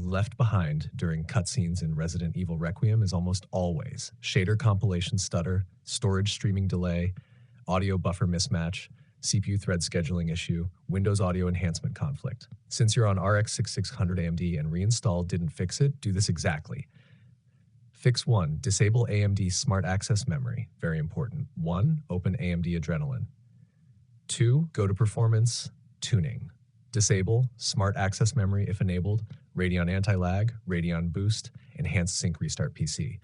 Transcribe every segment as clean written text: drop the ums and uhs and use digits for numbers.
left behind during cutscenes in Resident Evil Requiem is almost always shader compilation stutter, storage streaming delay, audio buffer mismatch, CPU thread scheduling issue, Windows audio enhancement conflict. Since you're on RX 6600 AMD and reinstall didn't fix it, do this exactly. Fix 1. Disable AMD Smart Access Memory. Very important. 1. Open AMD Adrenalin. 2. Go to Performance, Tuning. Disable Smart Access Memory if enabled, Radeon Anti-Lag, Radeon Boost, Enhanced Sync Restart PC.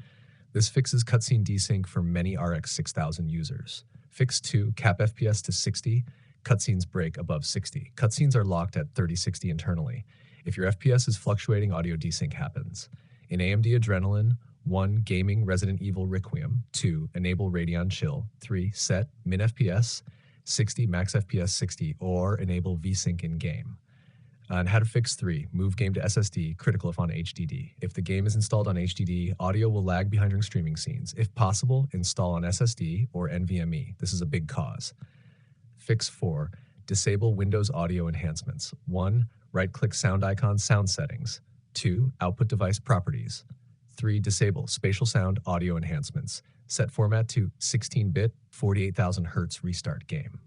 This fixes cutscene desync for many RX 6000 users. Fix 2. Cap FPS to 60. Cutscenes break above 60. Cutscenes are locked at 3060 internally. If your FPS is fluctuating, audio desync happens. In AMD Adrenalin, 1. Gaming Resident Evil Requiem. 2. Enable Radeon Chill. 3. Set Min FPS 60, Max FPS 60, or enable VSync in-game. And how to fix 3. Move game to SSD, critical if on HDD. If the game is installed on HDD, audio will lag behind during streaming scenes. If possible, install on SSD or NVMe. This is a big cause. Fix 4. Disable Windows audio enhancements. 1. Right-click sound icon sound settings. 2. Output device properties. 3. Disable spatial sound audio enhancements. Set format to 16-bit, 48,000 Hz restart game.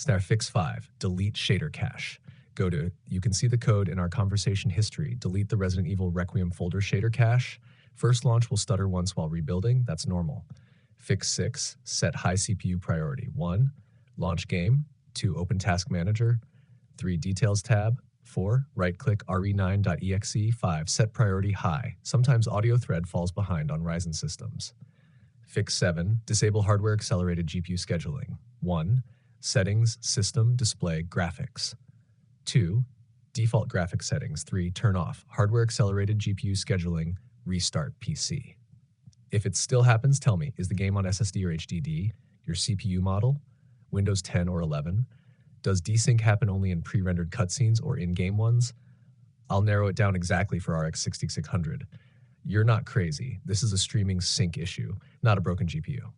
Now fix 5. Delete shader cache. You can see the code in our conversation history. Delete the Resident Evil Requiem folder shader cache. First launch will stutter once while rebuilding. That's normal. Fix 6. Set high CPU priority. 1. Launch game. 2. Open task manager. 3. Details tab. 4. Right-click re9.exe. 5. Set priority high. Sometimes audio thread falls behind on Ryzen systems. Fix 7. Disable hardware accelerated GPU scheduling. 1. Settings, system, display, graphics. 2. Default graphics settings. 3. Turn off hardware accelerated GPU scheduling, restart PC. If it still happens, tell me, is the game on SSD or HDD? Your CPU model? Windows 10 or 11? Does desync happen only in pre-rendered cutscenes or in-game ones? I'll narrow it down exactly for RX 6600. You're not crazy. This is a streaming sync issue, not a broken GPU.